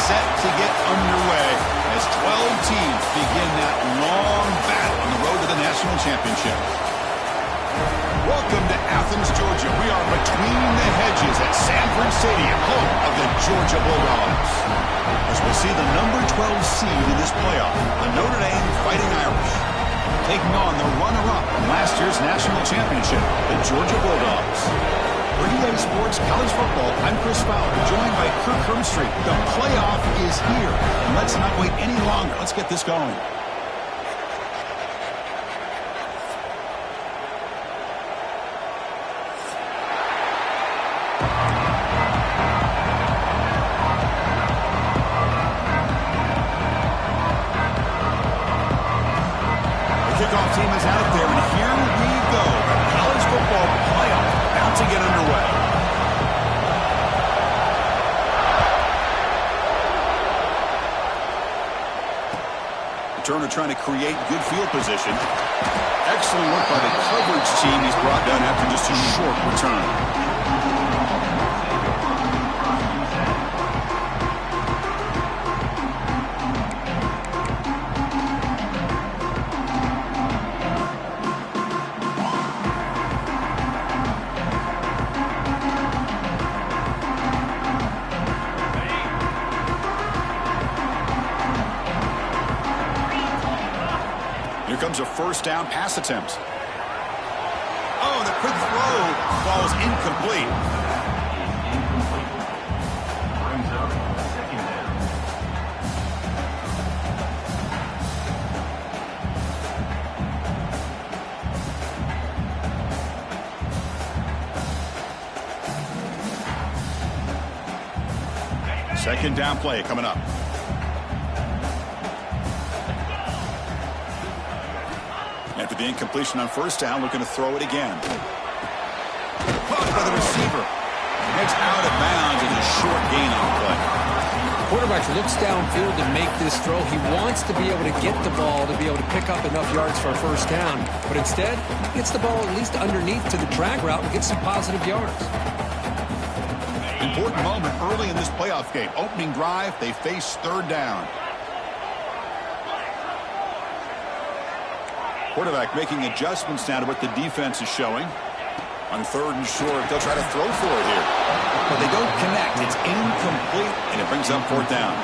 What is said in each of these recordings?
set to get underway as 12 teams begin that long battle on the road to the national championship. Welcome to Athens, Georgia. We are between the hedges at Sanford Stadium, home of the Georgia Bulldogs. As we'll see the number 12 seed in this playoff, the Notre Dame Fighting Irish, taking on the runner-up from last year's national championship, the Georgia Bulldogs. For UGA Sports College Football, I'm Chris Fowler, joined by Kirk Hermstreet. The playoff is here, and let's not wait any longer. Let's get this going. Kickoff team is out there, and here we go. The college football playoff about to get underway. Returner trying to create good field position. Excellent work by the coverage team he's brought down after just a short return. Here comes a first down pass attempt. Oh, the quick throw falls incomplete. Brings up second down. Second down play coming up. After the incompletion on first down, looking to throw it again. Caught by the receiver. Makes out of bounds and a short gain on the play. Quarterback looks downfield to make this throw. He wants to be able to get the ball to be able to pick up enough yards for a first down. But instead, he gets the ball at least underneath to the drag route and gets some positive yards. Important moment early in this playoff game. Opening drive, they face third down. Quarterback making adjustments now to what the defense is showing. On third and short, they'll try to throw for it here. But they don't connect. It's incomplete, and it brings up fourth down.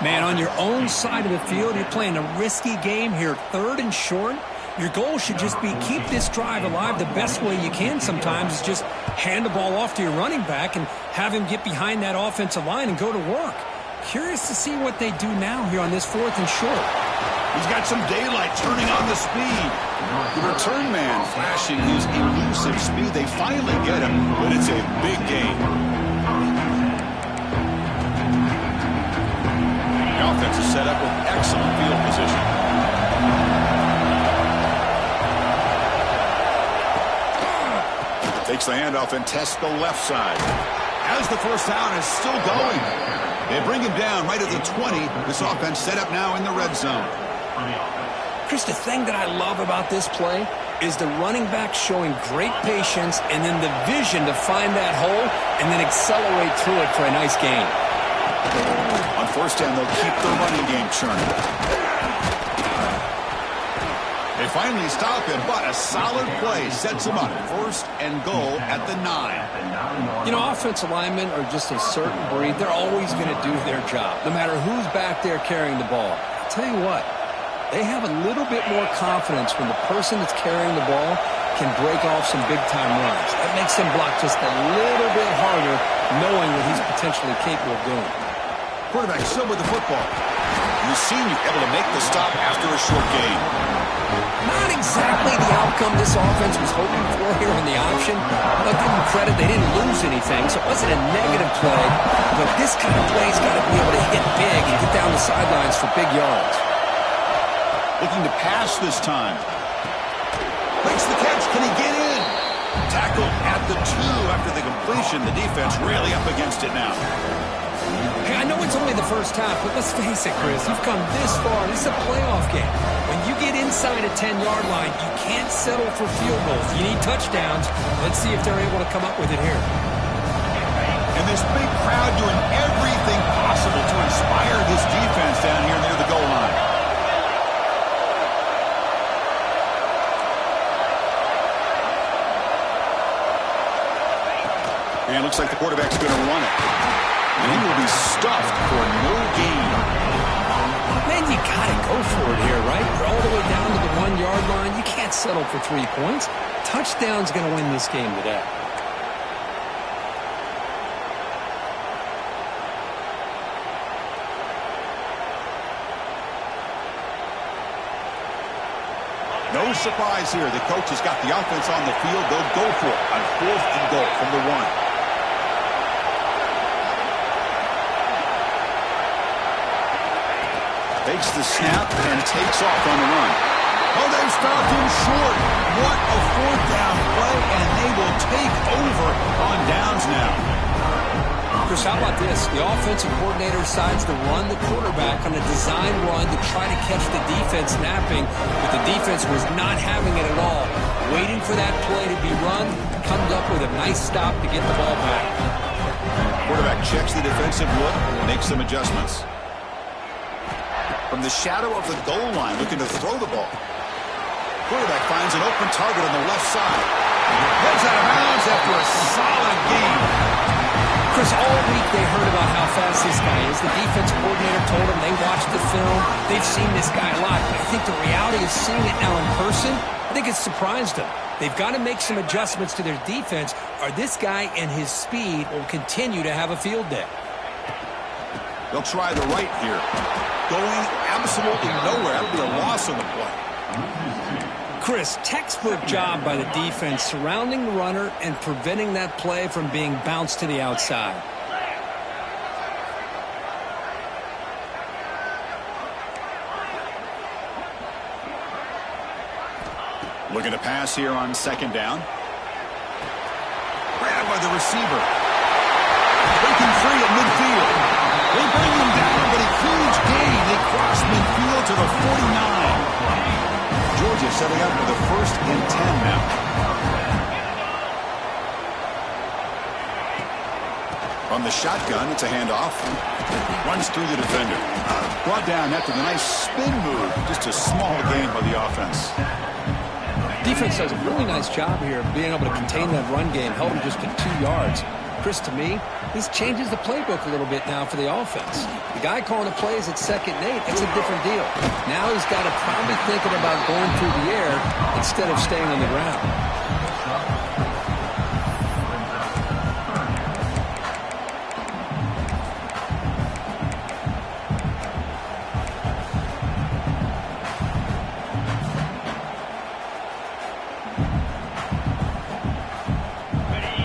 Man, on your own side of the field, you're playing a risky game here. Third and short. Your goal should just be keep this drive alive the best way you can sometimes is just hand the ball off to your running back and have him get behind that offensive line and go to work. Curious to see what they do now here on this fourth and short. He's got some daylight turning on the speed. The return man flashing his elusive speed. They finally get him, but it's a big gain. The offense is set up with excellent field position. Takes the handoff and tests the left side. As the first down is still going. They bring him down right at the 20. This offense set up now in the red zone. Chris, the thing that I love about this play is the running back showing great patience and then the vision to find that hole and then accelerate through it for a nice gain. On first down, they'll keep the running game churning. They finally stop him, but a solid play sets him up. First and goal at the 9. You know, offensive linemen are just a certain breed. They're always going to do their job, no matter who's back there carrying the ball. I'll tell you what, they have a little bit more confidence when the person that's carrying the ball can break off some big-time runs. That makes them block just a little bit harder, knowing what he's potentially capable of doing. Quarterback still with the football. The senior able to make the stop after a short gain. Not exactly the outcome this offense was hoping for here on the option. I'll give them credit, they didn't lose anything, so it wasn't a negative play. But this kind of play's got to be able to hit big and get down the sidelines for big yards. Looking to pass this time. Makes the catch. Can he get in? Tackled at the 2 after the completion. The defense really up against it now. Hey, I know it's only the first half, but let's face it, Chris. You've come this far. This is a playoff game. When you get inside a 10-yard line, you can't settle for field goals. You need touchdowns. Let's see if they're able to come up with it here. And this big crowd doing everything possible to inspire this defense down here near the goal line. And it looks like the quarterback's going to run it. And he will be stuffed for no gain. Man, you got to go for it here, right? You're all the way down to the 1-yard line. You can't settle for 3 points. Touchdown's going to win this game today. No surprise here. The coach has got the offense on the field. They'll go for it on 4th and goal from the 1. Takes the snap and takes off on the run. Oh, they stopped him short. What a 4th down play, and they will take over on downs now. Chris, how about this? The offensive coordinator decides to run the quarterback on a design run to try to catch the defense napping, but the defense was not having it at all. Waiting for that play to be run, comes up with a nice stop to get the ball back. Quarterback checks the defensive look, makes some adjustments. From the shadow of the goal line, looking to throw the ball. Quarterback finds an open target on the left side. Heads out of bounds after a solid game. Chris, all week they heard about how fast this guy is. The defense coordinator told them they watched the film. They've seen this guy a lot. But I think the reality of seeing it now in person, I think it's surprised them. They've got to make some adjustments to their defense, or this guy and his speed will continue to have a field day. They'll try the right here. Going absolutely nowhere. That'll be a loss on the play. Chris, textbook job by the defense surrounding the runner and preventing that play from being bounced to the outside. Looking to pass here on 2nd down. Grabbed by the receiver. Breaking free at midfield. They bring him down, but a huge gain. They cross midfield to the 49. Georgia setting up for the 1st and 10 now. From the shotgun, it's a handoff. Runs through the defender. Brought down after the nice spin move. Just a small gain by the offense. Defense does a really nice job here of being able to contain that run game. Held him just to 2 yards. Chris, to me, this changes the playbook a little bit now for the offense. The guy calling the plays at 2nd and 8, it's a different deal. Now he's got to probably thinking about going through the air instead of staying on the ground.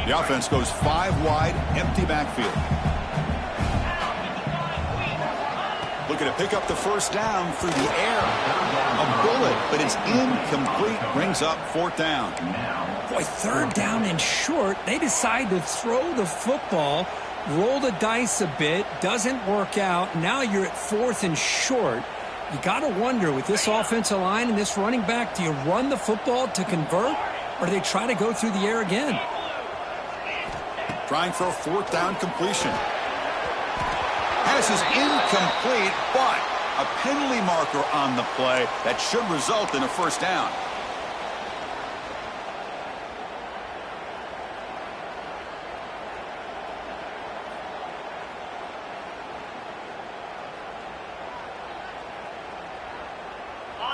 The offense goes 5 wide, empty backfield. Looking to pick up the 1st down through the air. A bullet, but it's incomplete. Brings up 4th down. Boy, 3rd down and short. They decide to throw the football, roll the dice a bit, doesn't work out. Now you're at 4th and short. You got to wonder, with this offensive line and this running back, do you run the football to convert, or do they try to go through the air again? Trying for a 4th down completion. Pass is incomplete, but a penalty marker on the play that should result in a 1st down.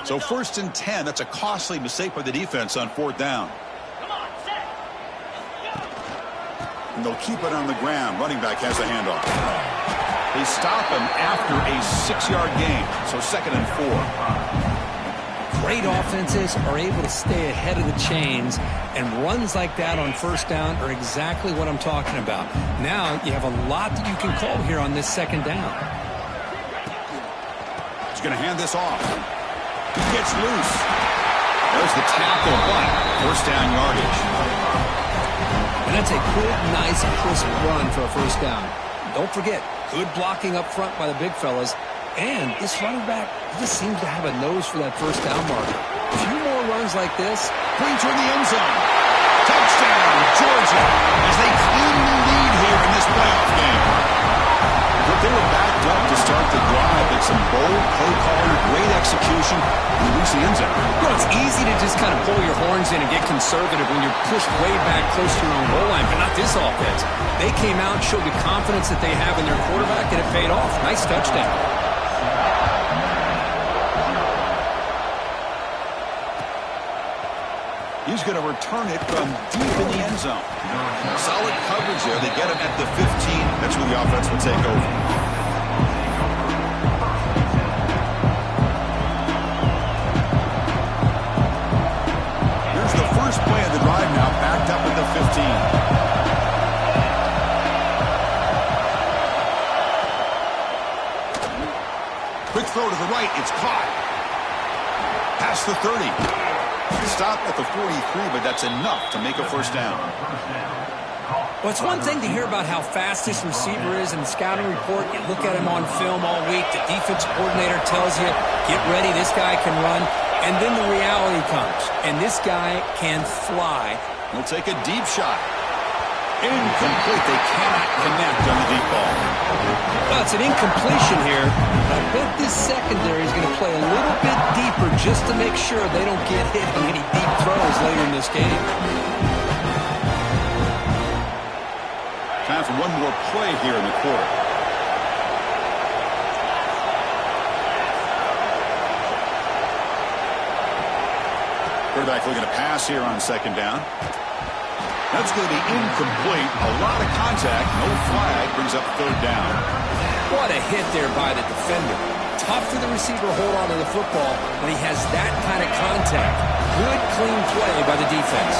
So 1st and 10, that's a costly mistake by the defense on 4th down. And they'll keep it on the ground. Running back has a handoff. They stop him after a 6-yard gain. So 2nd and 4. Great offenses are able to stay ahead of the chains, and runs like that on 1st down are exactly what I'm talking about. Now you have a lot that you can call here on this 2nd down. He's going to hand this off. He gets loose. There's the tackle, but 1st down yardage. And that's a good, nice, crisp run for a 1st down. Don't forget, good blocking up front by the big fellas. And this running back, he just seems to have a nose for that 1st down marker. A few more runs like this. Brings her in the end zone. Touchdown, Georgia, as they claim the lead here in this playoff game. But they were backed up to start the drive. It's some bold play calling, great execution, and reach the end zone. Well, it's easy to just kind of pull your horns in and get conservative when you're pushed way back close to your own goal line, but not this offense. They came out, showed the confidence that they have in their quarterback, and it paid off. Nice touchdown. He's going to return it from deep in the end zone. Solid coverage there. They get him at the 15. That's where the offense will take over. Here's the first play of the drive now, backed up at the 15. Quick throw to the right. It's caught. Past the 30. Stop at the 43, but that's enough to make a first down. Well, it's one thing to hear about how fast this receiver is in the scouting report. You look at him on film all week. The defensive coordinator tells you, get ready, this guy can run. And then the reality comes, and this guy can fly. He'll take a deep shot. Incomplete. They cannot connect on the deep ball. Well, it's an incompletion here. I bet this secondary is going to play a little bit deeper just to make sure they don't get hit on any deep throws later in this game. Time for one more play here in the quarter. Quarterback looking to pass here on second down. That's going to be incomplete. A lot of contact. No flag. Brings up third down. What a hit there by the defender. Tough for the receiver to hold on to the football when he has that kind of contact. Good, clean play by the defense.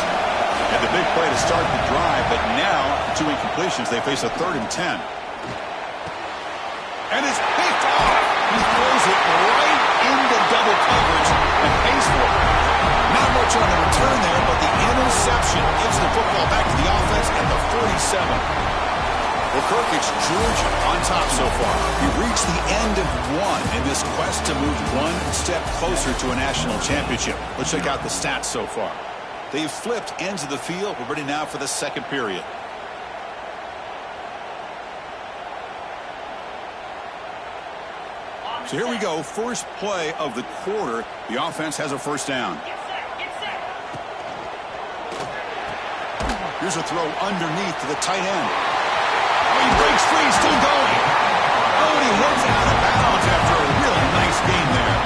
Had the big play to start the drive, but now, 2 incompletions, they face a 3rd and 10. And it's picked off. He throws it right into double coverage and pays for it. Not much on the return there, but the interception gives the football back to the offense at the 47. Well, Kirk, it's Georgia on top so far. We've reached the end of one in this quest to move one step closer to a national championship. Let's check out the stats so far. They've flipped ends of the field. We're ready now for the second period. So here we go. First play of the quarter. The offense has a first down. Here's a throw underneath to the tight end. Oh, he breaks free, still going. Oh, and he heads out of bounds after a really nice game there.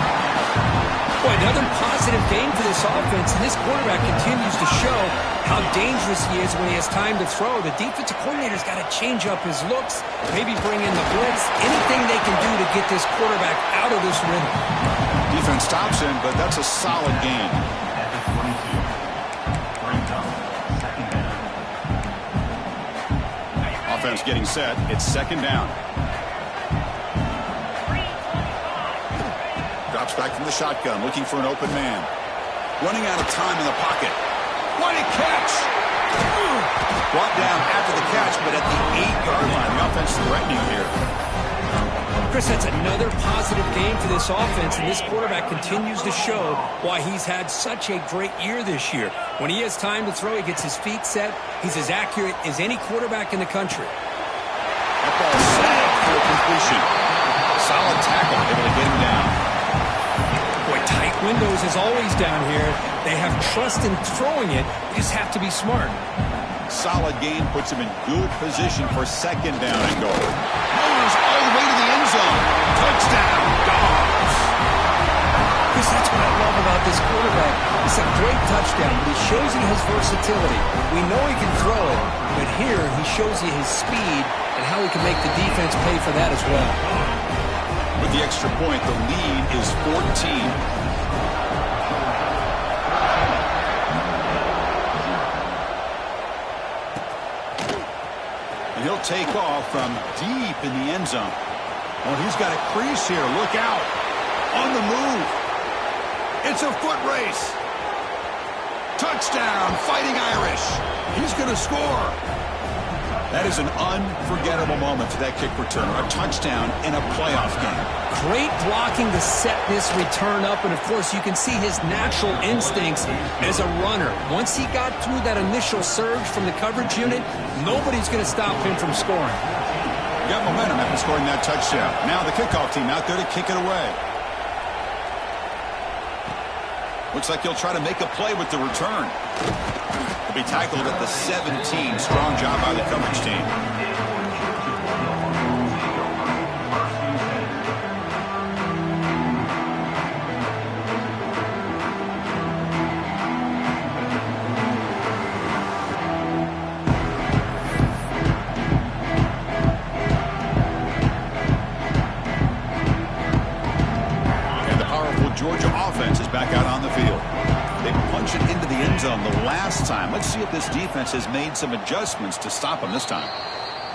Boy, another positive game for this offense, and this quarterback continues to show how dangerous he is when he has time to throw. The defensive coordinator's got to change up his looks, maybe bring in the blitz, anything they can do to get this quarterback out of this rhythm. Defense stops him, but that's a solid game. Offense getting set. It's second down. Drops back from the shotgun, looking for an open man. Running out of time in the pocket. What a catch! Brought down after the catch, but at the 8-yard line. The offense threatening here. Chris, that's another positive game for this offense, and this quarterback continues to show why he's had such a great year this year. When he has time to throw, he gets his feet set. He's as accurate as any quarterback in the country. That ball snagged for a completion. Solid tackle, able to get him down. Boy, tight windows as always down here. They have trust in throwing it. You just have to be smart. Solid game puts him in good position for second down and goal. Moves all the way to the end zone. Touchdown, Dawgs. Chris, that's what I love about this quarterback. It's a great touchdown, but he shows you his versatility. We know he can throw it, but here he shows you his speed and how he can make the defense pay for that as well. With the extra point, the lead is 14. And he'll take off from deep in the end zone. Oh, he's got a crease here. Look out. On the move. It's a foot race. Touchdown, Fighting Irish. He's going to score. That is an unforgettable moment for that kick return. A touchdown in a playoff game. Great blocking to set this return up, and of course you can see his natural instincts as a runner. Once he got through that initial surge from the coverage unit, nobody's going to stop him from scoring. Got momentum after scoring that touchdown. Now the kickoff team out there to kick it away. Looks like he'll try to make a play with the return. He'll be tackled at the 17. Strong job by the coverage team. Georgia offense is back out on the field. They punch it into the end zone the last time. Let's see if this defense has made some adjustments to stop them this time.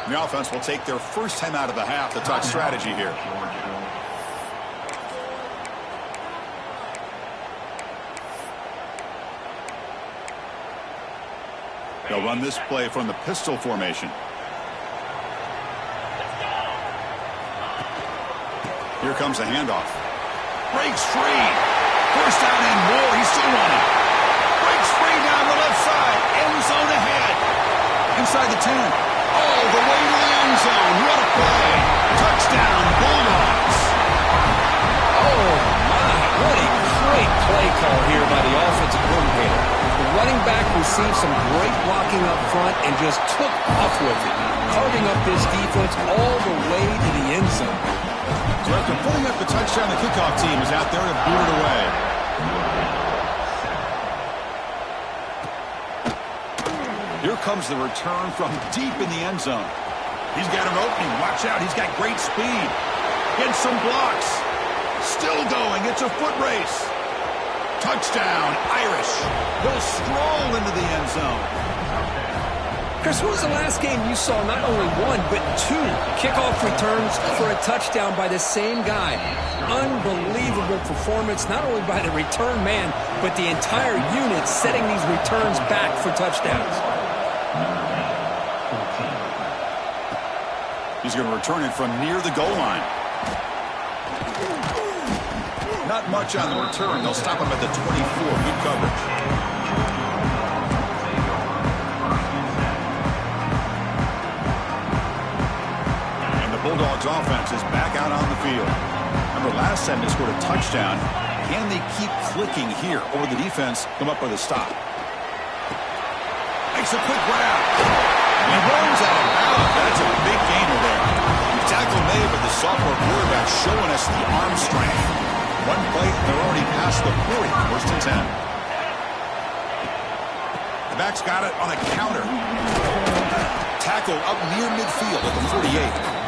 The offense will take their first time out of the half to talk strategy here. They'll run this play from the pistol formation. Here comes a handoff. Breaks free. First down and more. He's still running. Breaks free down the left side. End zone ahead. Inside the 10. All the way to the end zone. What a play. Touchdown, Bulldogs. Oh, my. What a great play call here by the offensive coordinator. The running back received some great blocking up front and just took off with it, carving up this defense all the way to the end zone. So after putting up the touchdown, the kickoff team is out there to boot it away. Here comes the return from deep in the end zone. He's got an opening. Watch out. He's got great speed. Gets some blocks. Still going. It's a foot race. Touchdown, Irish. He'll stroll into the end zone. Chris, when was the last game you saw not only one, but two kickoff returns for a touchdown by the same guy? Unbelievable performance, not only by the return man, but the entire unit setting these returns back for touchdowns. He's going to return it from near the goal line. Not much on the return. They'll stop him at the 24. Good coverage. Bulldogs offense is back out on the field. Remember, last time they scored a touchdown. Can they keep clicking here, or the defense come up with a stop? Makes a quick grab. He runs out of bounds. That's a big gainer there. Tackle made, but the sophomore quarterback showing us the arm strength. One play, they're already past the 40, first and 10. The back's got it on a counter. Tackle up near midfield at the 48.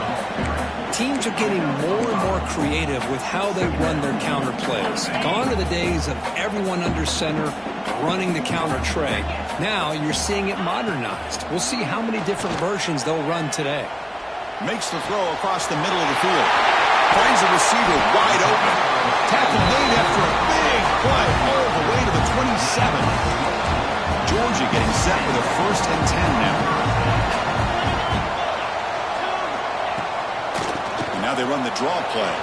Teams are getting more and more creative with how they run their counter plays. Gone are the days of everyone under center running the counter tray. Now you're seeing it modernized. We'll see how many different versions they'll run today. Makes the throw across the middle of the field. Finds a receiver wide open. Tackle made after a big play all the way to the 27. Georgia getting set for the first and 10 now. Now they run the draw play.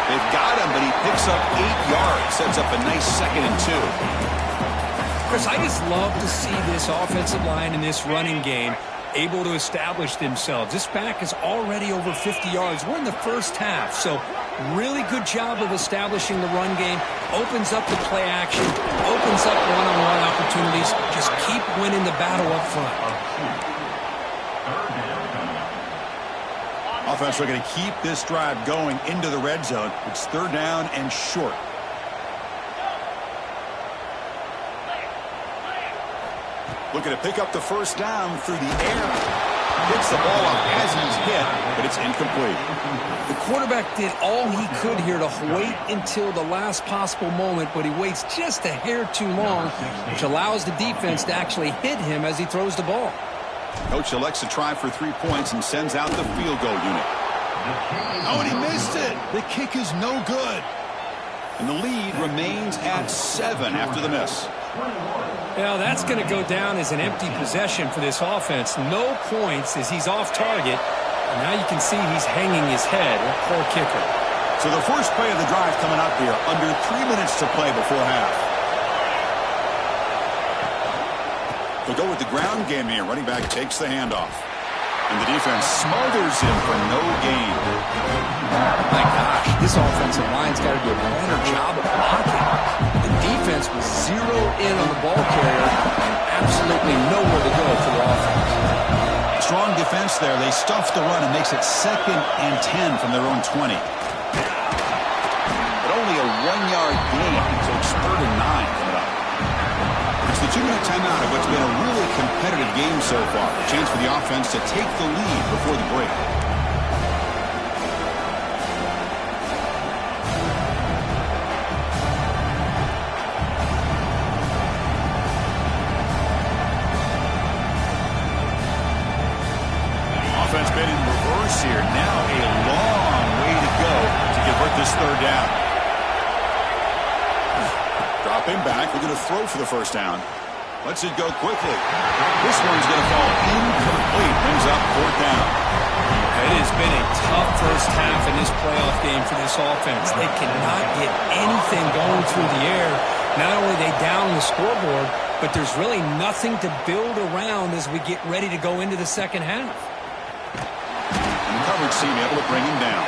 They've got him, but he picks up 8 yards. Sets up a nice 2nd and 2. Chris, I just love to see this offensive line in this running game able to establish themselves. This back is already over 50 yards. We're in the first half, so really good job of establishing the run game. Opens up the play action, opens up one-on-one opportunities. Just keep winning the battle up front. Offense are going to keep this drive going into the red zone. It's 3rd down and short. Looking to pick up the first down through the air. Hits the ball up as he's hit, but it's incomplete. The quarterback did all he could here to wait until the last possible moment, but he waits just a hair too long, which allows the defense to actually hit him as he throws the ball. Coach elects to try for 3 points and sends out the field goal unit. Oh, and he missed it. The kick is no good. And the lead remains at 7 after the miss. Well, that's going to go down as an empty possession for this offense. No points as he's off target. And now you can see he's hanging his head. Poor kicker. So the first play of the drive coming up here. Under 3 minutes to play before half. They'll go with the ground game here. Running back takes the handoff. And the defense smothers him for no gain. My gosh, this offensive line's got to do a better job of blocking. The defense was zeroed in on the ball carrier and absolutely nowhere to go for the offense. Strong defense there. They stuff the run and makes it 2nd and 10 from their own 20. But only a 1-yard gain, so it's 3rd and 9 coming up. It's the 2-minute timeout of what's been a really competitive game so far. A chance for the offense to take the lead before the break. Offense been in reverse here. Now a long way to go to convert this 3rd down. Drop him back. We're going to throw for the first down. Lets it go quickly. This one's going to fall incomplete. Brings up 4th down. It has been a tough first half in this playoff game for this offense. They cannot get anything going through the air. Not only are they down the scoreboard, but there's really nothing to build around as we get ready to go into the second half. And the coverage team able to bring him down.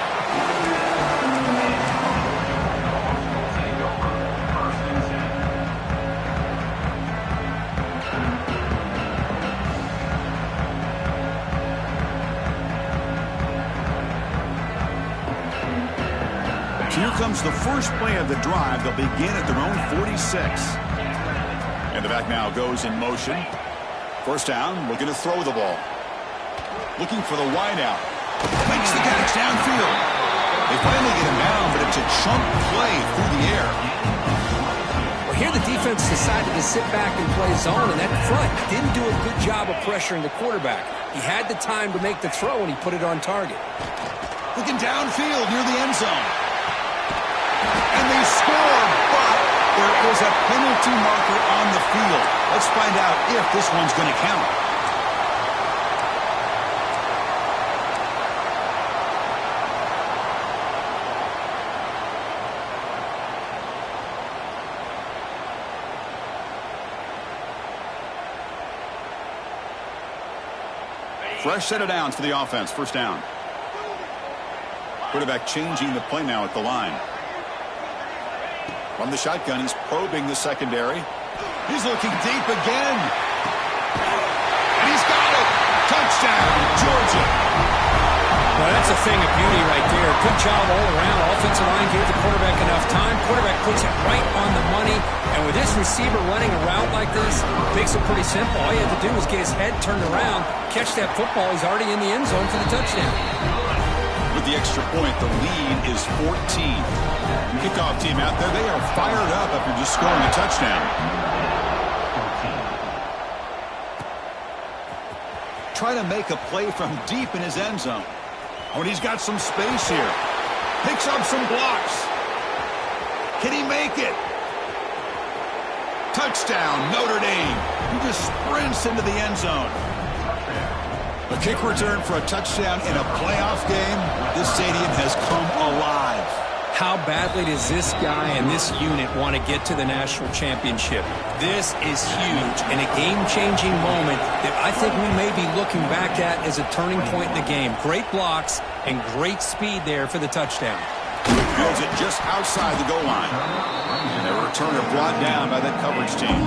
Here comes the first play of the drive. They'll begin at their own 46. And the back now goes in motion. First down, looking to throw the ball. Looking for the wideout. Makes the catch downfield. They finally get him down, but it's a chunk play through the air. Well, here the defense decided to sit back and play zone, and that front didn't do a good job of pressuring the quarterback. He had the time to make the throw, and he put it on target. Looking downfield near the end zone. And they score, but there is a penalty marker on the field. Let's find out if this one's going to count. Fresh set of downs for the offense. First down. Quarterback changing the play now at the line. From the shotgun, he's probing the secondary. He's looking deep again. And he's got it. Touchdown, Georgia. Well, that's a thing of beauty right there. Good job all around. Offensive line gave the quarterback enough time. Quarterback puts it right on the money. And with this receiver running a route like this, makes it pretty simple. All you have to do is get his head turned around, catch that football. He's already in the end zone for the touchdown. With the extra point, the lead is 14. Kickoff team out there, they are fired up after just scoring a touchdown. Try to make a play from deep in his end zone. Oh, and he's got some space here. Picks up some blocks. Can he make it? Touchdown, Notre Dame. He just sprints into the end zone. A kick return for a touchdown in a playoff game. This stadium has come alive. How badly does this guy and this unit want to get to the national championship? This is huge and a game-changing moment that I think we may be looking back at as a turning point in the game. Great blocks and great speed there for the touchdown. Fields it just outside the goal line. And their returner brought down by that coverage team.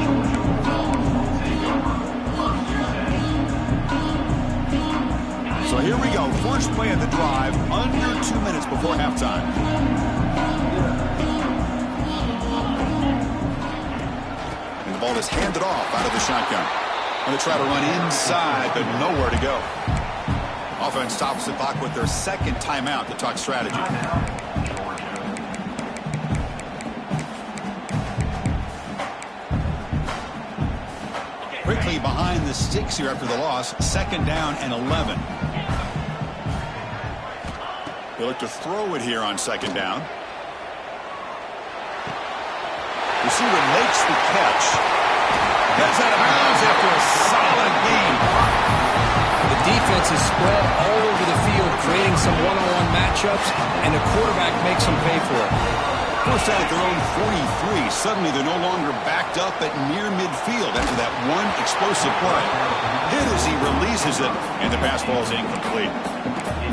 So here we go. First play of the drive, under 2 minutes before halftime. And the ball is handed off out of the shotgun. And they try to run inside, but nowhere to go. Offense stops the clock with their second timeout to talk strategy. Quickly behind the sticks here after the loss. Second down and 11. They look to throw it here on second down. Receiver makes the catch. Gets out of bounds after a solid gain. The defense is spread all over the field, creating some one-on-one matchups, and the quarterback makes them pay for it. First down at their own 43. Suddenly they're no longer backed up at near midfield after that one explosive play. Hit as he releases it, and the pass ball is incomplete.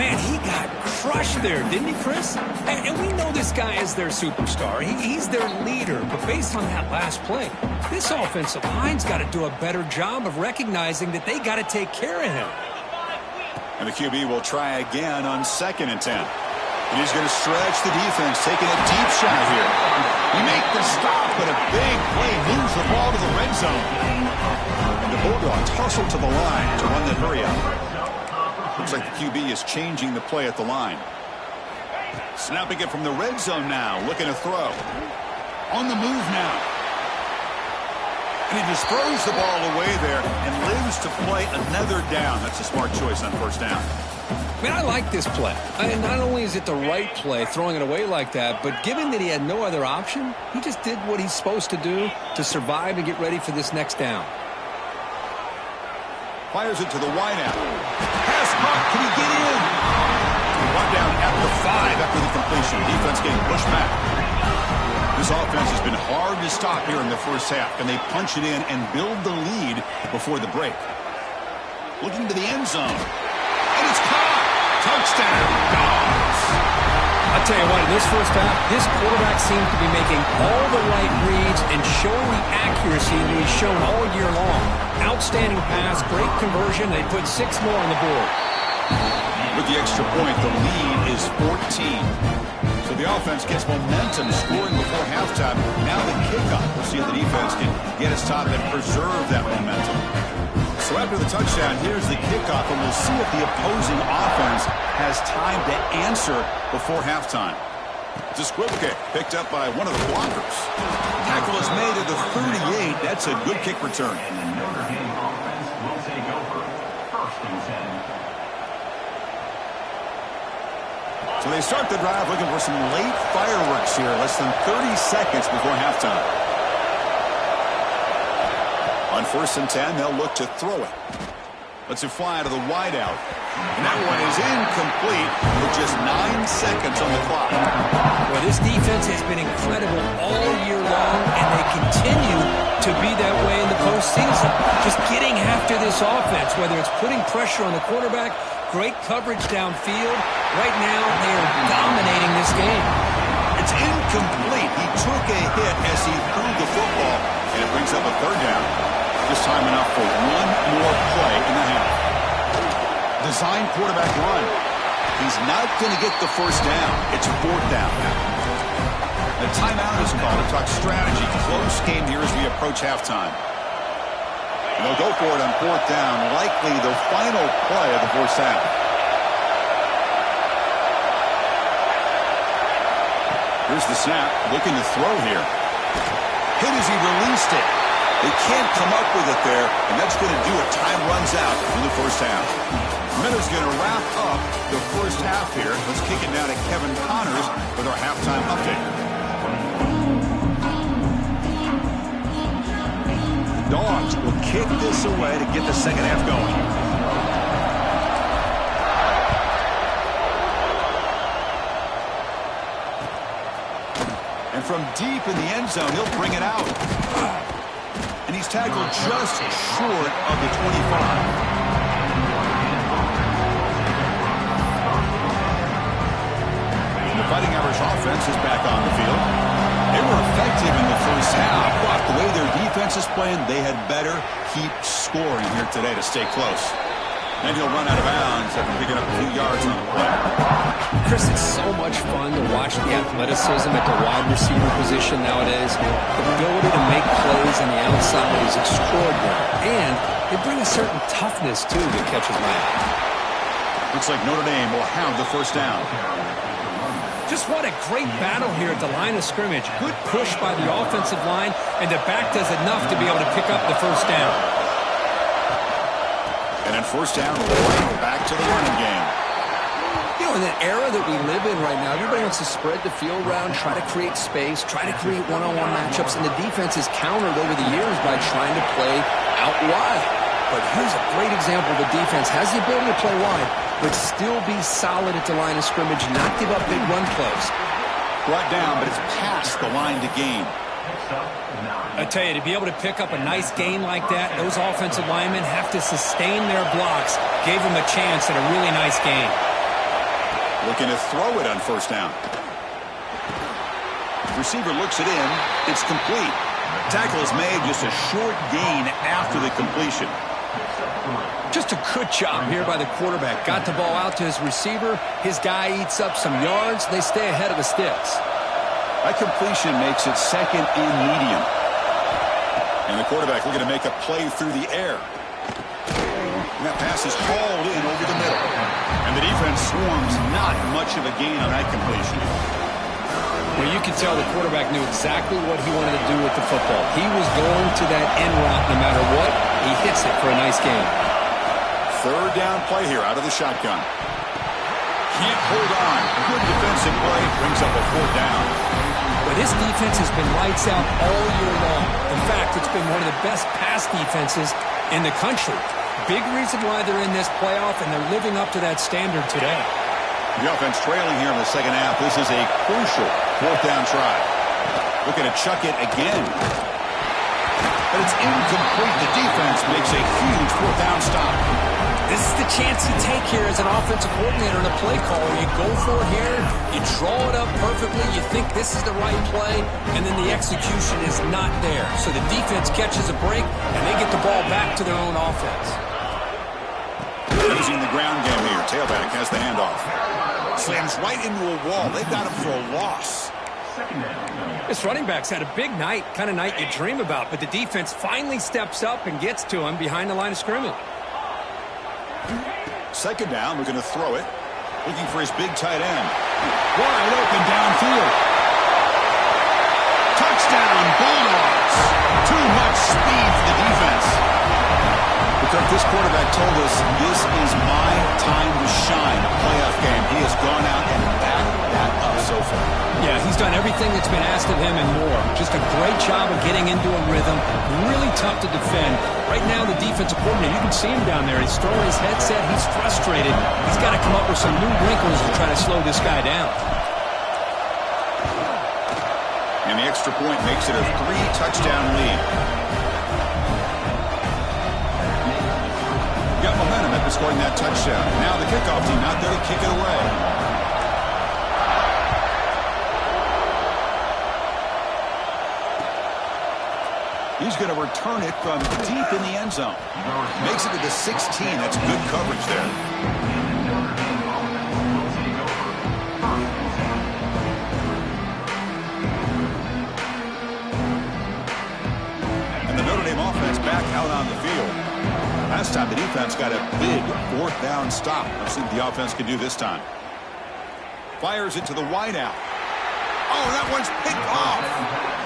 Man, he got crushed there, didn't he, Chris? And we know this guy is their superstar. He's their leader. But based on that last play, this offensive line's got to do a better job of recognizing that they got to take care of him. And the QB will try again on 2nd and 10. And he's going to stretch the defense, taking a deep shot here. He makes the stop, but a big play moves the ball to the red zone. And the Bulldogs hustle to the line to run that hurry out. Looks like the QB is changing the play at the line. Snapping it from the red zone now, looking to throw. On the move now. And he just throws the ball away there and lives to play another down. That's a smart choice on first down. Man, I like this play. And not only is it the right play, throwing it away like that, but given that he had no other option, he just did what he's supposed to do to survive and get ready for this next down. Fires it to the wideout. Pass caught. Can he get in? One down at the 5 after the completion. Defense getting pushed back. This offense has been hard to stop here in the first half. Can they punch it in and build the lead before the break? Looking to the end zone. And it's caught. Touchdown, Dawgs. I'll tell you what, in this first half, this quarterback seems to be making all the right reads and showing the accuracy that he's shown all year long. Outstanding pass, great conversion. They put 6 more on the board. With the extra point, the lead is 14. So the offense gets momentum, scoring before halftime. Now the kickoff. We'll see if the defense can get its top and preserve that momentum. So after the touchdown, here's the kickoff, and we'll see if the opposing offense has time to answer before halftime. It's a squib kick picked up by one of the blockers. Tackle is made at the 38. That's a good kick return. And the Notre Dame offense will take over. 1st and 10. So they start the drive looking for some late fireworks here. Less than 30 seconds before halftime. On 1st and 10, they'll look to throw it. Lets it fly to the wideout. And that one is incomplete with just 9 seconds on the clock. Well, this defense has been incredible all year long, and they continue to be that way in the postseason. Just getting after this offense, whether it's putting pressure on the quarterback, great coverage downfield. Right now, they are dominating this game. It's incomplete. He took a hit as he threw the football, and it brings up a 3rd down. Just time enough for one more play in the half. Design quarterback run. He's not going to get the first down. It's 4th down. The timeout is called to talk strategy. Close game here as we approach halftime. And they'll go for it on 4th down. Likely the final play of the first half. Here's the snap. Looking to throw here. Hit as he released it. They can't come up with it there, and that's going to do it. Time runs out in the first half. Miller's going to wrap up the first half here. Let's kick it down to Kevin Connors with our halftime update. Dawgs will kick this away to get the second half going. And from deep in the end zone, he'll bring it out. And he's tackled just short of the 25. The Fighting Irish offense is back on the field. They were effective in the first half, but the way their defense is playing, they had better keep scoring here today to stay close. And he'll run out of bounds after picking up a few yards on the play. Chris, it's so much fun to watch the athleticism at the wide receiver position nowadays. The ability to make plays on the outside is extraordinary. And they bring a certain toughness, too, that catches my eye. Looks like Notre Dame will have the first down. Just what a great battle here at the line of scrimmage. Good push by the offensive line, and the back does enough to be able to pick up the first down. And then first down, right back to the running game. You know, know, in the era that we live in right now, everybody wants to spread the field around, try to create space, try to create one-on-one matchups, and the defense is countered over the years by trying to play out wide. But here's a great example. The defense has the ability to play wide, but still be solid at the line of scrimmage, not give up big run plays. Brought down, but it's past the line to gain. I tell you, to be able to pick up a nice gain like that, those offensive linemen have to sustain their blocks. Gave them a chance at a really nice gain. Looking to throw it on first down. Receiver looks it in. It's complete. Tackle is made, just a short gain after the completion. Just a good job here by the quarterback. Got the ball out to his receiver. His guy eats up some yards. They stay ahead of the sticks. That completion makes it second and medium. And the quarterback looking to make a play through the air. And that pass is hauled in over the middle. And the defense swarms, not much of a gain on that completion. Well, you can tell the quarterback knew exactly what he wanted to do with the football. He was going to that end route no matter what. He hits it for a nice gain. Third down play here out of the shotgun. Can't hold on. Good defensive play. Brings up a fourth down. But this defense has been lights out all year long. In fact, it's been one of the best pass defenses in the country. Big reason why they're in this playoff, and they're living up to that standard today. The offense trailing here in the second half. This is a crucial fourth down try. Looking to chuck it again. But it's incomplete. The defense makes a huge fourth down stop. This is the chance you take here as an offensive coordinator and a play caller. You go for it here, you draw it up perfectly, you think this is the right play, and then the execution is not there. So the defense catches a break, and they get the ball back to their own offense. Using the ground game here. Tailback has the handoff. Slams right into a wall. They've got him for a loss. This running back's had a big night, kind of night you dream about, but the defense finally steps up and gets to him behind the line of scrimmage. Second down, looking to throw it. Looking for his big tight end. Wide open downfield. Touchdown, Bulldogs. Too much speed for the defense. Because this quarterback told us this is my time to shine. A playoff game. He has gone out and backed that up so far. Yeah, he's done everything that's been asked of him and more. Just a great job of getting into a rhythm. Really tough to defend. Right now, the defensive coordinator, you can see him down there. He's throwing his headset. He's frustrated. He's got to come up with some new wrinkles to try to slow this guy down. And the extra point makes it a 3-touchdown lead. Got momentum after scoring that touchdown. Now the kickoff team out there to kick it away. He's going to return it from deep in the end zone. Makes it to the 16. That's good coverage there. And the Notre Dame offense back out on the field. Last time the defense got a big fourth down stop. Let's see what the offense can do this time. Fires it to the wideout. Oh, that one's picked off.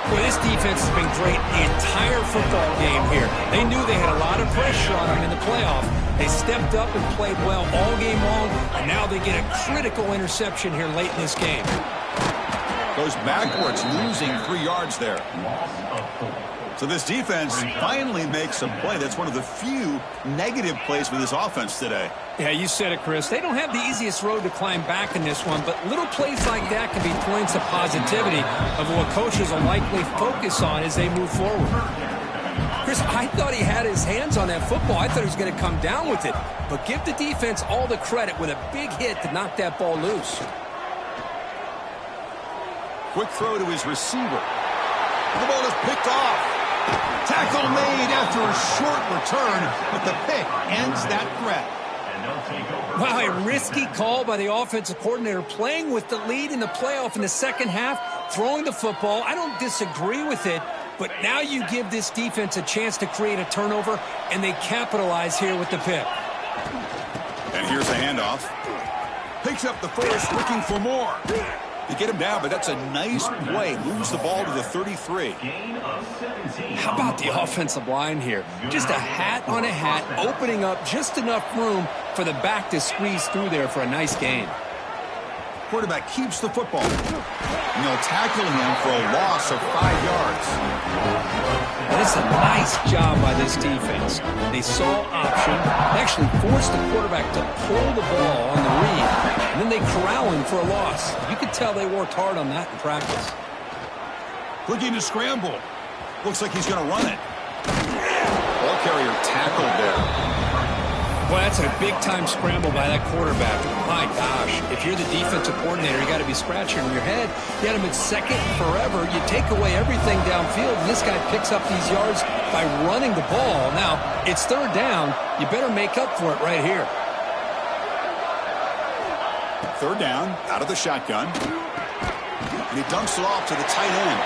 Well, this defense has been great the entire football game here. They knew they had a lot of pressure on them in the playoff. They stepped up and played well all game long, and now they get a critical interception here late in this game. Goes backwards, losing 3 yards there. So this defense finally makes a play. That's one of the few negative plays for this offense today. Yeah, you said it, Chris. They don't have the easiest road to climb back in this one, but little plays like that can be points of positivity of what coaches will likely focus on as they move forward. Chris, I thought he had his hands on that football. I thought he was going to come down with it. But give the defense all the credit with a big hit to knock that ball loose. Quick throw to his receiver. The ball is picked off. Tackle made after a short return, but the pick ends that threat. Wow, a risky call by the offensive coordinator, playing with the lead in the playoff in the second half, throwing the football. I don't disagree with it, but now you give this defense a chance to create a turnover, and they capitalize here with the pick. And here's a handoff. Picks up the first, looking for more. You get him down, but that's a nice play. Moves the ball to the 33. How about the offensive line here? Just a hat on a hat, opening up just enough room for the back to squeeze through there for a nice gain. Quarterback keeps the football. And they'll tackle him for a loss of 5 yards. That's a nice job by this defense. They saw option. They actually forced the quarterback to pull the ball on the read, and then they corral him for a loss. You could tell they worked hard on that in practice. Looking to scramble. Looks like he's going to run it. Ball carrier tackled there. Well, that's a big-time scramble by that quarterback. My gosh, if you're the defensive coordinator, you got to be scratching your head. You had him at second forever. You take away everything downfield, and this guy picks up these yards by running the ball. Now, it's third down. You better make up for it right here. Third down, out of the shotgun. And he dumps it off to the tight end.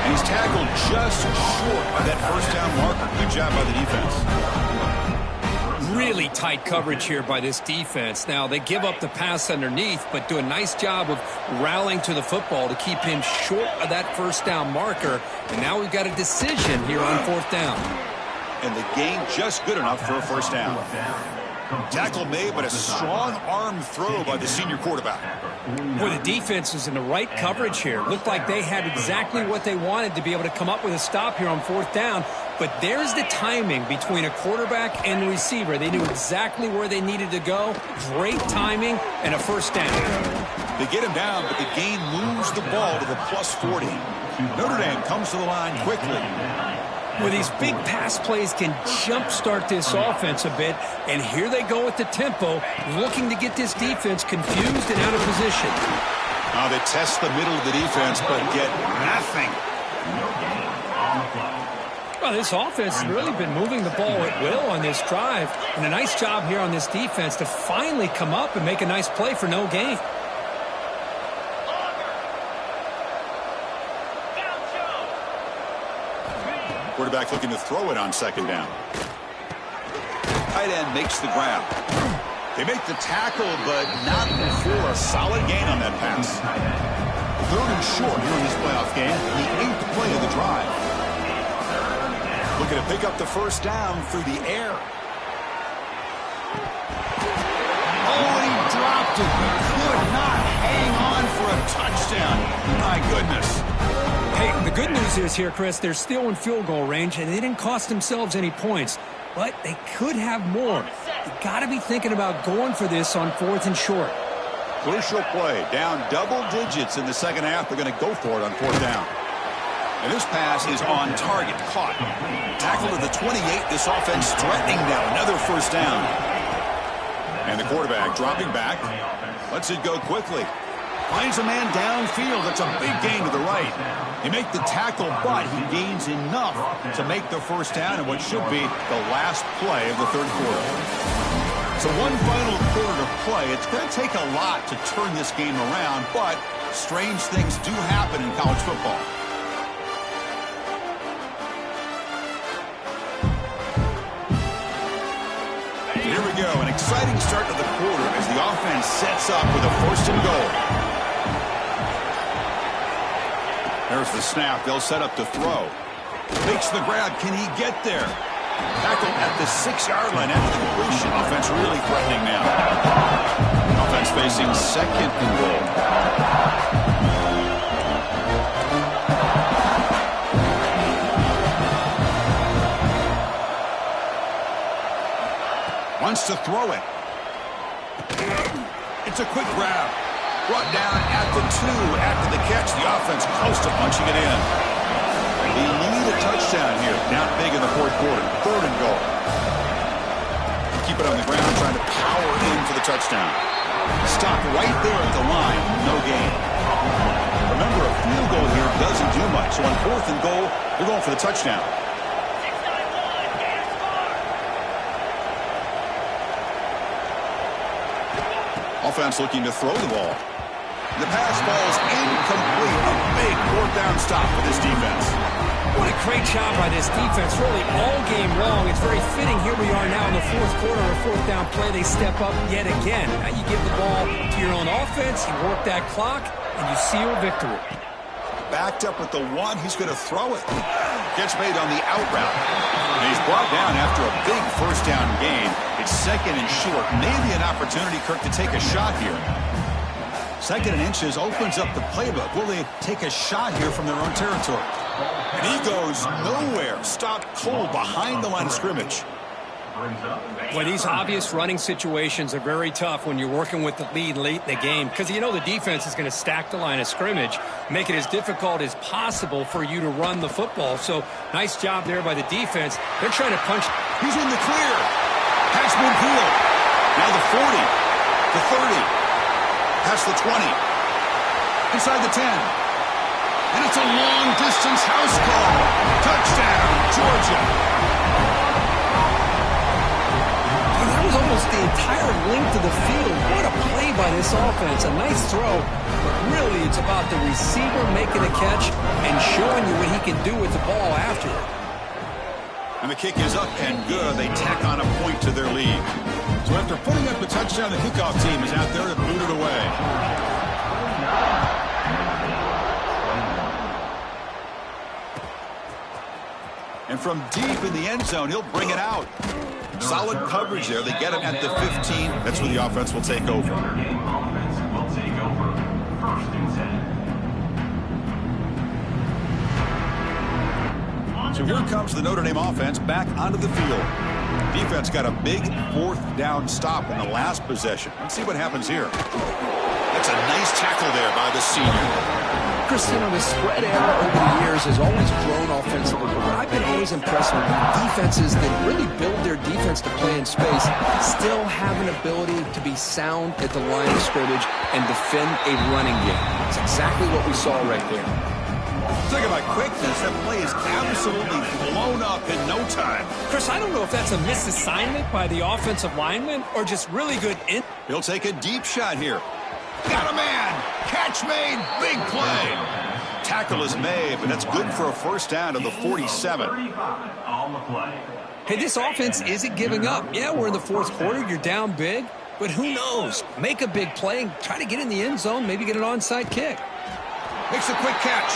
And he's tackled just short by that first down marker. Good job by the defense. Really tight coverage here by this defense. Now, they give up the pass underneath, but do a nice job of rallying to the football to keep him short of that first down marker. And now we've got a decision here on fourth down. And the gain just good enough for a first down. Tackle made, but a strong arm throw by the senior quarterback. Boy, the defense is in the right coverage here. Looked like they had exactly what they wanted to be able to come up with a stop here on fourth down. But there's the timing between a quarterback and the receiver. They knew exactly where they needed to go. Great timing and a first down. They get him down, but the gain moves the ball to the plus 40. Notre Dame comes to the line quickly. Well, these big pass plays can jumpstart this offense a bit, and here they go with the tempo, looking to get this defense confused and out of position. Now they test the middle of the defense, but get nothing. Well, this offense has really been moving the ball at will on this drive, and a nice job here on this defense to finally come up and make a nice play for no gain. Quarterback looking to throw it on second down. Tight end makes the grab. They make the tackle, but not before a solid gain on that pass. Third and short here in this playoff game, the 8th play of the drive. Looking to pick up the first down through the air. Oh, and he dropped it. He could not hang on for a touchdown. My goodness. Hey, the good news is here, Chris, they're still in field goal range, and they didn't cost themselves any points. But they could have more. You got to be thinking about going for this on fourth and short. Crucial play. Down double digits in the second half. They're going to go for it on fourth down. And this pass is on target. Caught. Tackle to the 28. This offense threatening now. Another first down. And the quarterback dropping back. Lets it go quickly. Finds a man downfield. That's a big gain to the right. He make the tackle, but he gains enough to make the first down in what should be the last play of the third quarter. So one final quarter to play. It's going to take a lot to turn this game around, but strange things do happen in college football. Here we go. An exciting start to the quarter as the offense sets up with a first and goal. There's the snap. They'll set up to throw. Makes the grab. Can he get there? Tackle at the 6-yard line after the completion. Offense really threatening now. Offense facing second and goal. Wants to throw it. It's a quick grab. Brought down at the 2 after the catch. The offense close to punching it in. They need a touchdown here. Down big in the fourth quarter. Third and goal. Keep it on the ground, trying to power in for the touchdown. Stop right there at the line. No gain. Remember, a field goal here doesn't do much. So on fourth and goal, they're going for the touchdown. Offense looking to throw the ball. The pass ball's incomplete. A big fourth down stop for this defense. What a great job by this defense. Really all game long. It's very fitting. Here we are now in the fourth quarter. A fourth down play. They step up yet again. Now you give the ball to your own offense. You work that clock. and you seal victory. Backed up with the one, he's going to throw it. Catch made on the out route. And he's brought down after a big first down gain. It's 2nd and short. Maybe an opportunity, Kirk, to take a shot here. 2nd and inches opens up the playbook. Will they take a shot here from their own territory? And he goes nowhere. Stopped cold behind the line of scrimmage. Well, these obvious running situations are very tough when you're working with the lead late in the game because you know the defense is going to stack the line of scrimmage, make it as difficult as possible for you to run the football. So nice job there by the defense. They're trying to punch. He's in the clear. Pass midfield. Now the 40, the 30, past the 20, inside the 10. And it's a long-distance house call. Touchdown, Georgia. That was almost the entire length of the field. What a play by this offense. A nice throw. But really, it's about the receiver making a catch and showing you what he can do with the ball after it. And the kick is up and good. They tack on a point to their lead. So after putting up the touchdown, the kickoff team is out there to boot it away. And from deep in the end zone, he'll bring it out. Solid coverage there. They get him at the 15. That's where the offense will take over. So here comes the Notre Dame offense back onto the field. Defense got a big 4th down stop in the last possession. Let's see what happens here. That's a nice tackle there by the senior. Christian, the spread era over the years has always grown offensively, but what I've been always impressed with defenses that really build their defense to play in space still have an ability to be sound at the line of scrimmage and defend a running game. It's exactly what we saw right there. Look at my quickness. That play is absolutely blown up in no time. Chris, I don't know if that's a misassignment by the offensive lineman or just really good. He'll take a deep shot here. Got a man. Catch made. Big play. Tackle is made, but that's good for a first down to the 47. Hey, this offense isn't giving up. Yeah, we're in the 4th quarter. You're down big, but who knows? Make a big play and try to get in the end zone, maybe get an onside kick. Makes a quick catch.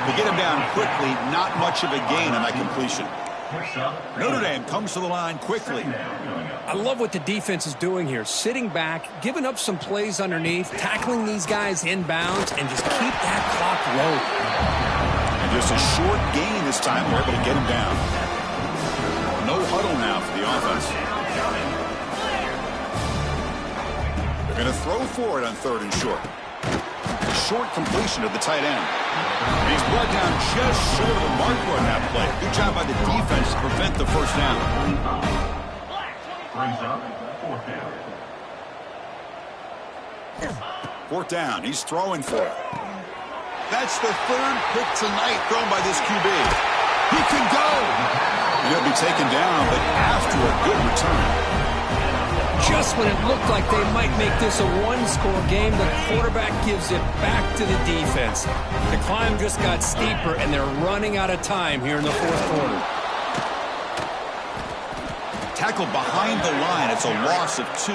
They get him down quickly. Not much of a gain on that completion. Notre Dame comes to the line quickly. I love what the defense is doing here. Sitting back, giving up some plays underneath, tackling these guys inbounds, and just keep that clock rolling. And just a short gain this time. They're able to get him down. No huddle now for the offense. They're going to throw for it on 3rd and short. Short completion to the tight end. And he's brought down just short of the marker on that play. Good job by the defense to prevent the first down. Brings up 4th down. 4th down. He's throwing for it. That's the 3rd pick tonight thrown by this QB. He can go. And he'll be taken down, but after a good return. Just when it looked like they might make this a one-score game, the quarterback gives it back to the defense. The climb just got steeper, and they're running out of time here in the 4th quarter. Tackled behind the line. It's a loss of 2.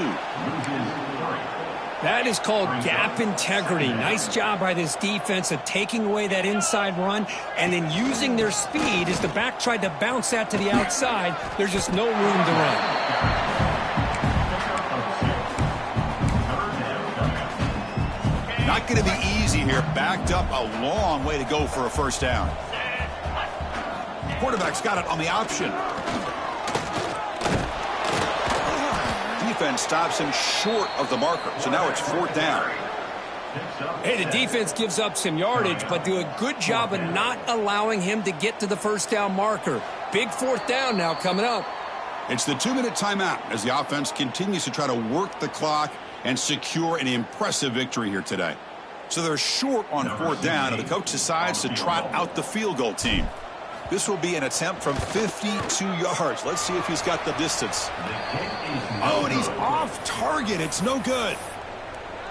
That is called gap integrity. Nice job by this defense of taking away that inside run and then using their speed as the back tried to bounce that to the outside. There's just no room to run. Not going to be easy here. Backed up a long way to go for a first down. Quarterback's got it on the option. Defense stops him short of the marker. So now it's 4th down. Hey, the defense gives up some yardage, but do a good job of not allowing him to get to the first down marker. Big 4th down now coming up. It's the 2-minute timeout as the offense continues to try to work the clock and secure an impressive victory here today. So they're short on 4th down, and the coach decides to trot out the field goal team. This will be an attempt from 52 yards. Let's see if he's got the distance. Oh, and he's off target. It's no good.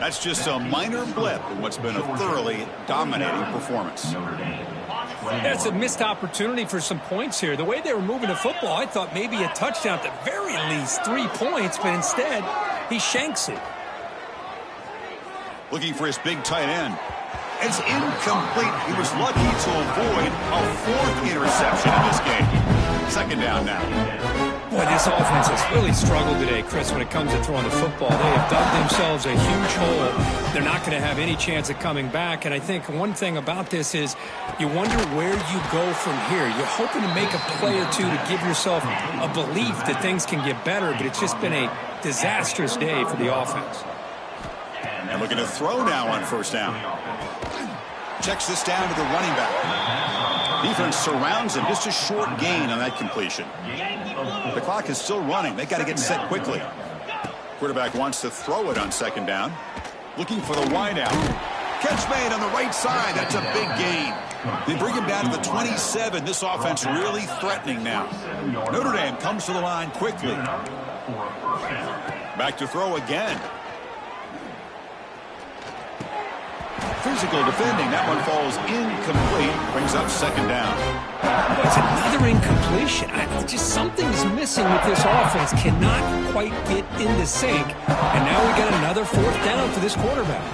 That's just a minor blip in what's been a thoroughly dominating performance. That's a missed opportunity for some points here. The way they were moving the football, I thought maybe a touchdown, at the very least 3 points, but instead he shanks it. Looking for his big tight end. It's incomplete. He was lucky to avoid a fourth interception in this game. Second down now. Boy, this offense has really struggled today, Chris, when it comes to throwing the football. They have dug themselves a huge hole. They're not going to have any chance of coming back. And I think one thing about this is you wonder where you go from here. You're hoping to make a play or two to give yourself a belief that things can get better, but it's just been a disastrous day for the offense. And looking to throw now on first down. Checks this down to the running back. Defense surrounds him. Just a short gain on that completion. The clock is still running. They got to get set quickly. Quarterback wants to throw it on second down. Looking for the wideout. Catch made on the right side. That's a big gain. They bring him down to the 27. This offense really threatening now. Notre Dame comes to the line quickly. Back to throw again. Physical defending. That one falls incomplete. Brings up second down. But it's another incompletion. Just something's missing with this offense. Cannot quite get into sync. And now we got another fourth down for this quarterback.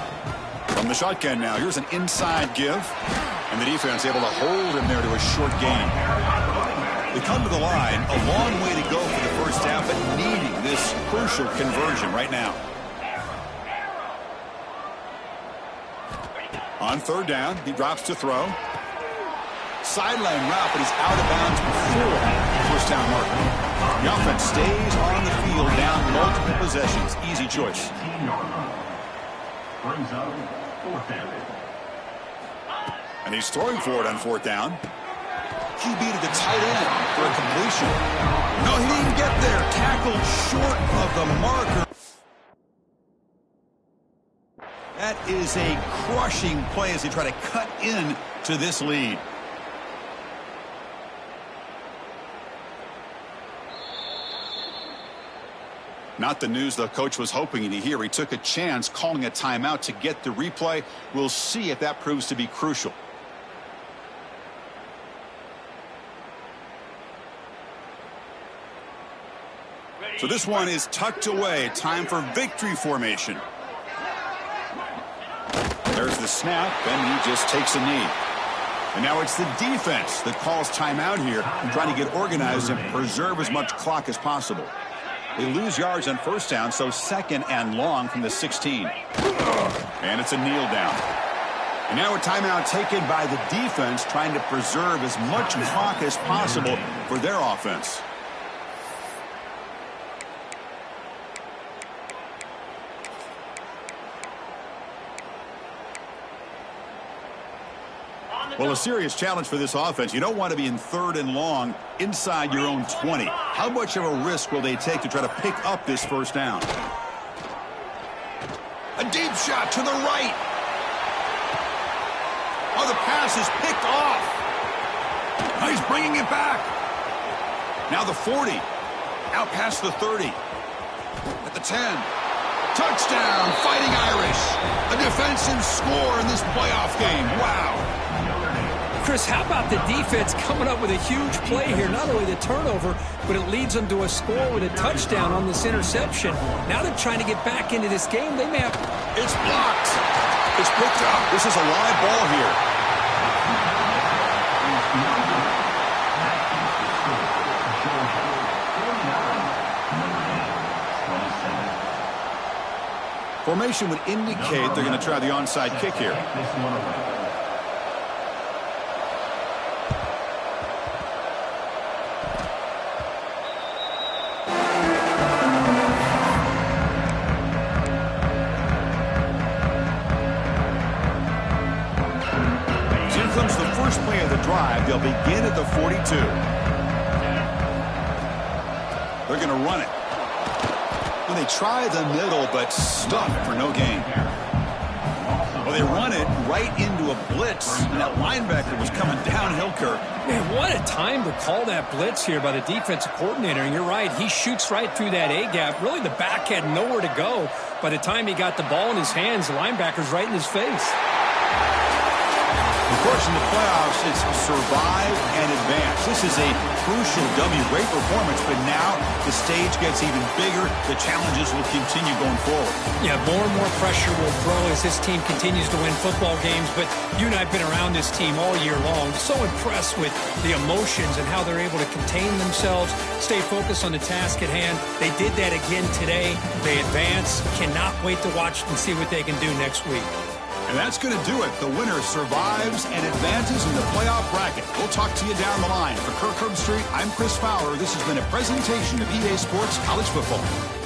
From the shotgun now. Here's an inside give. And the defense able to hold him there to a short gain. They come to the line. A long way to go for the first half, but needing this crucial conversion right now. On third down, he drops to throw. Sideline route, but he's out of bounds before the first down marker. The offense stays on the field down multiple possessions. Easy choice. Brings up fourth down. And he's throwing for it on fourth down. He beat the tight end for a completion. No, he didn't get there. Tackled short of the marker. That is a crushing play as they try to cut in to this lead. Not the news the coach was hoping to hear. He took a chance calling a timeout to get the replay. We'll see if that proves to be crucial. So this one is tucked away. Time for victory formation. There's the snap, and he just takes a knee. And now it's the defense that calls timeout here, trying to get organized and preserve as much clock as possible. They lose yards on first down, so second and long from the 16. And it's a kneel down. And now a timeout taken by the defense, trying to preserve as much clock as possible for their offense. Well, a serious challenge for this offense. You don't want to be in third and long inside your own 20. How much of a risk will they take to try to pick up this first down? A deep shot to the right. Oh, the pass is picked off. Oh, he's bringing it back. Now the 40. Out past the 30. At the 10. Touchdown, Fighting Irish. A defensive score in this playoff game. Wow. Chris, how about the defense coming up with a huge play here? Not only the turnover, but it leads them to a score with a touchdown on this interception. Now they're trying to get back into this game. They may have... It's blocked. It's picked up. This is a live ball here. Formation would indicate they're going to try the onside kick here. They'll begin at the 42. They're going to run it. And they try the middle, but stuck for no gain. Well, they run it right into a blitz, and that linebacker was coming downhill, Kirk. Man, what a time to call that blitz here by the defensive coordinator. And you're right, he shoots right through that A-gap. Really, the back had nowhere to go. By the time he got the ball in his hands, the linebacker's right in his face. Of course, in the playoffs, it's survive and advance. This is a crucial W. Great performance, but now the stage gets even bigger. The challenges will continue going forward. Yeah, more and more pressure will grow as this team continues to win football games, but you and I have been around this team all year long. So impressed with the emotions and how they're able to contain themselves, stay focused on the task at hand. They did that again today. They advance. Cannot wait to watch and see what they can do next week. And that's going to do it. The winner survives and advances in the playoff bracket. We'll talk to you down the line. For Kirk Herbstreit, I'm Chris Fowler. This has been a presentation of EA Sports College Football.